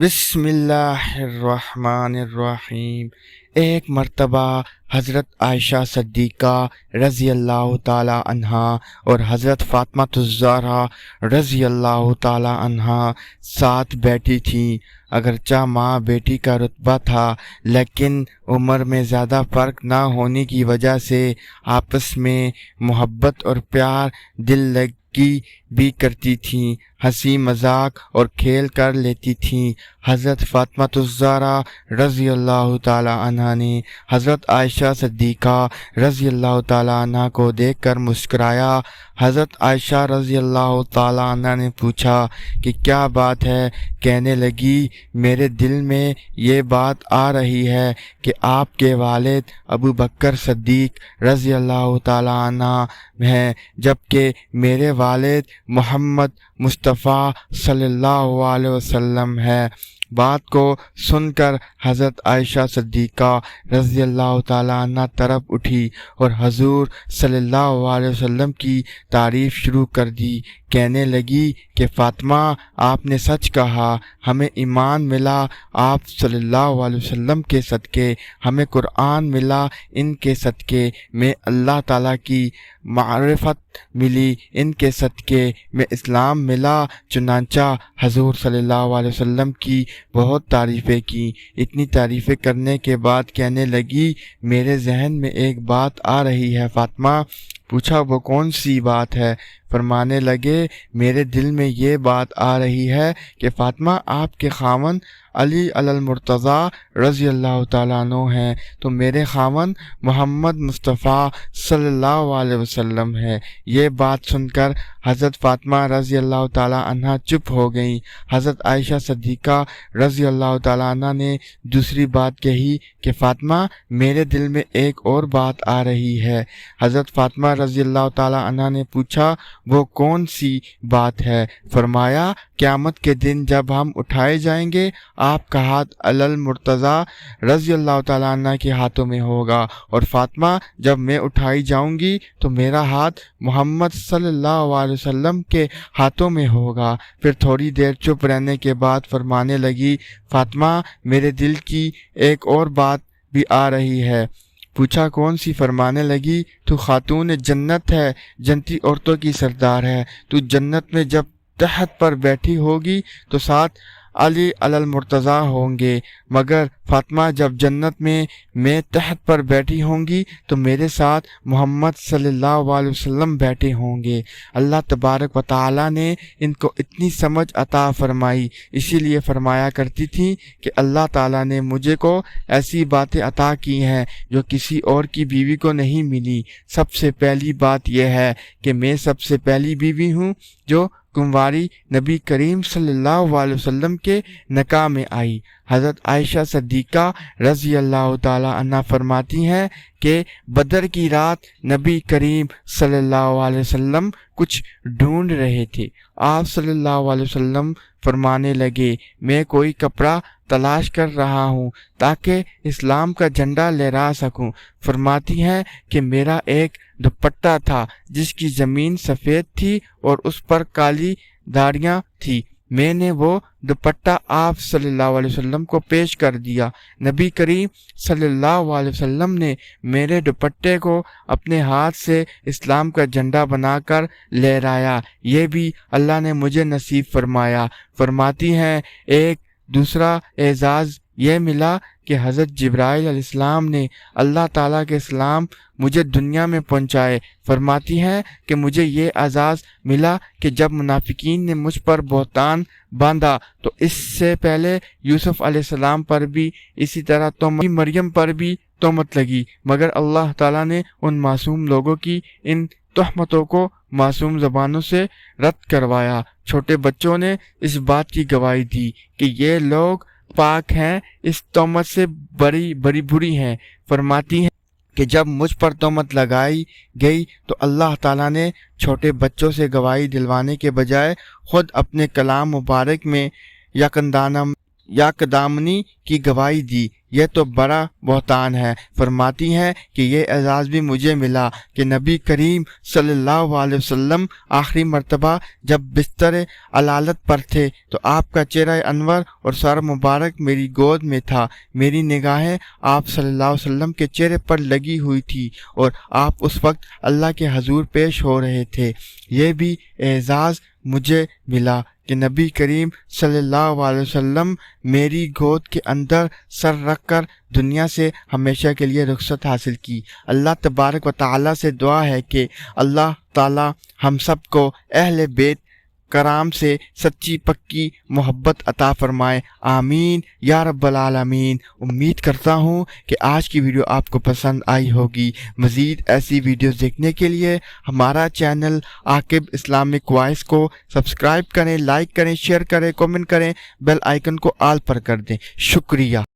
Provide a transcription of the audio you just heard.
بسم اللہ الرحمن الرحیم۔ ایک مرتبہ حضرت عائشہ صدیقہ رضی اللہ تعالی عنہا اور حضرت فاطمہ الزہرا رضی اللہ تعالی عنہا ساتھ بیٹھی تھیں۔ اگرچہ ماں بیٹی کا رتبہ تھا، لیکن عمر میں زیادہ فرق نہ ہونے کی وجہ سے آپس میں محبت اور پیار دل لگی بھی کرتی تھیں، ہنسی مذاق اور کھیل کر لیتی تھیں۔ حضرت فاطمہ الزہرا رضی اللہ تعالی عنہا نے حضرت عائشہ صدیقہ رضی اللہ تعالی عنہا کو دیکھ کر مسکرایا۔ حضرت عائشہ رضی اللہ تعالی عنہا نے پوچھا کہ کیا بات ہے؟ کہنے لگی، میرے دل میں یہ بات آ رہی ہے کہ آپ کے والد ابو بکر صدیق رضی اللہ تعالی عنہ ہیں، جبکہ میرے والد محمد مصطفیٰ صلی اللہ علیہ وسلم ہے۔ بات کو سن کر حضرت عائشہ صدیقہ رضی اللہ تعالی عنہ طرف اٹھی اور حضور صلی اللہ علیہ وسلم کی تعریف شروع کر دی۔ کہنے لگی کہ فاطمہ، آپ نے سچ کہا، ہمیں ایمان ملا آپ صلی اللہ علیہ وسلم کے صدقے، ہمیں قرآن ملا ان کے صدقے، میں اللہ تعالیٰ کی معرفت ملی ان کے صدقے، میں اسلام ملا۔ چنانچہ حضور صلی اللہ علیہ وسلم کی بہت تعریفیں کی۔ اتنی تعریفیں کرنے کے بعد کہنے لگی، میرے ذہن میں ایک بات آ رہی ہے فاطمہ۔ پوچھا، وہ کون سی بات ہے؟ فرمانے لگے، میرے دل میں یہ بات آ رہی ہے کہ فاطمہ، آپ کے خاوند علی المرتضیٰ رضی اللہ تعالیٰ عنہ ہیں تو میرے خاوند محمد مصطفیٰ صلی اللہ علیہ وسلم ہے۔ یہ بات سن کر حضرت فاطمہ رضی اللہ تعالیٰ عنہ چپ ہو گئیں۔ حضرت عائشہ صدیقہ رضی اللہ تعالیٰ عنہ نے دوسری بات کہی کہ فاطمہ، میرے دل میں ایک اور بات آ رہی ہے۔ حضرت فاطمہ رضی اللہ تعالیٰ عنہ نے پوچھا، وہ کون سی بات ہے؟ فرمایا، قیامت کے دن جب ہم اٹھائے جائیں گے، آپ کا ہاتھ علی المرتضیٰ رضی اللہ تعالیٰ عنہ کے ہاتھوں میں ہوگا، اور فاطمہ، جب میں اٹھائی جاؤں گی تو میرا ہاتھ محمد صلی اللہ علیہ وسلم کے ہاتھوں میں ہوگا۔ پھر تھوڑی دیر چپ رہنے کے بعد فرمانے لگی، فاطمہ، میرے دل کی ایک اور بات بھی آ رہی ہے۔ پوچھا، کون سی؟ فرمانے لگی، تو خاتون جنت ہے، جنتی عورتوں کی سردار ہے۔ تو جنت میں جب تخت پر بیٹھی ہوگی تو ساتھ علی المرتضیٰ ہوں گے، مگر فاطمہ، جب جنت میں تخت پر بیٹھی ہوں گی تو میرے ساتھ محمد صلی اللہ علیہ وسلم بیٹھے ہوں گے۔ اللہ تبارک و تعالیٰ نے ان کو اتنی سمجھ عطا فرمائی، اسی لیے فرمایا کرتی تھی کہ اللہ تعالیٰ نے مجھے کو ایسی باتیں عطا کی ہیں جو کسی اور کی بیوی کو نہیں ملی۔ سب سے پہلی بات یہ ہے کہ میں سب سے پہلی بیوی ہوں جو کنواری نبی کریم صلی اللہ علیہ وسلم کے نکاح میں آئی۔ حضرت عائشہ صدیقہ رضی اللہ تعالی عنہ فرماتی ہیں کہ بدر کی رات نبی کریم صلی اللہ علیہ وسلم کچھ ڈھونڈ رہے تھے۔ آپ صلی اللہ علیہ وسلم فرمانے لگے، میں کوئی کپڑا تلاش کر رہا ہوں تاکہ اسلام کا جھنڈا لہرا سکوں۔ فرماتی ہیں کہ میرا ایک دوپٹہ تھا جس کی زمین سفید تھی اور اس پر کالی دھاریاں تھی۔ میں نے وہ دوپٹہ آپ صلی اللہ علیہ وسلم کو پیش کر دیا۔ نبی کریم صلی اللہ علیہ وسلم نے میرے دوپٹے کو اپنے ہاتھ سے اسلام کا جھنڈا بنا کر لہرایا، یہ بھی اللہ نے مجھے نصیب فرمایا۔ فرماتی ہیں، ایک دوسرا اعزاز یہ ملا کہ حضرت جبرائیل علیہ السلام نے اللہ تعالیٰ کے سلام مجھے دنیا میں پہنچائے۔ فرماتی ہیں کہ مجھے یہ اعزاز ملا کہ جب منافقین نے مجھ پر بہتان باندھا تو اس سے پہلے یوسف علیہ السلام پر بھی اسی طرح مریم پر بھی تہمت لگی، مگر اللہ تعالیٰ نے ان معصوم لوگوں کی ان تہمتوں کو معصوم زبانوں سے رد کروایا۔ چھوٹے بچوں نے اس بات کی گواہی دی کہ یہ لوگ پاک ہیں، اس تہمت سے بری ہیں۔ فرماتی ہیں کہ جب مجھ پر تہمت لگائی گئی تو اللہ تعالیٰ نے چھوٹے بچوں سے گواہی دلوانے کے بجائے خود اپنے کلام مبارک میں یکدامنی کی گواہی دی، یہ تو بڑا بہتان ہے۔ فرماتی ہیں کہ یہ اعزاز بھی مجھے ملا کہ نبی کریم صلی اللہ علیہ وسلم آخری مرتبہ جب بستر علالت پر تھے تو آپ کا چہرہ انور اور سر مبارک میری گود میں تھا۔ میری نگاہیں آپ صلی اللہ علیہ وسلم کے چہرے پر لگی ہوئی تھی اور آپ اس وقت اللہ کے حضور پیش ہو رہے تھے۔ یہ بھی اعزاز مجھے ملا کہ نبی کریم صلی اللہ علیہ وسلم میری گود کے اندر سر رکھ کر دنیا سے ہمیشہ کے لیے رخصت حاصل کی۔ اللہ تبارک و تعالیٰ سے دعا ہے کہ اللہ تعالیٰ ہم سب کو اہل بیت کرام سے سچی پکی محبت عطا فرمائے، آمین یا رب العالمین۔ امید کرتا ہوں کہ آج کی ویڈیو آپ کو پسند آئی ہوگی۔ مزید ایسی ویڈیوز دیکھنے کے لیے ہمارا چینل عاقب اسلامک وائس کو سبسکرائب کریں، لائک کریں، شیئر کریں، کومنٹ کریں، بیل آئیکن کو آل پر کر دیں۔ شکریہ۔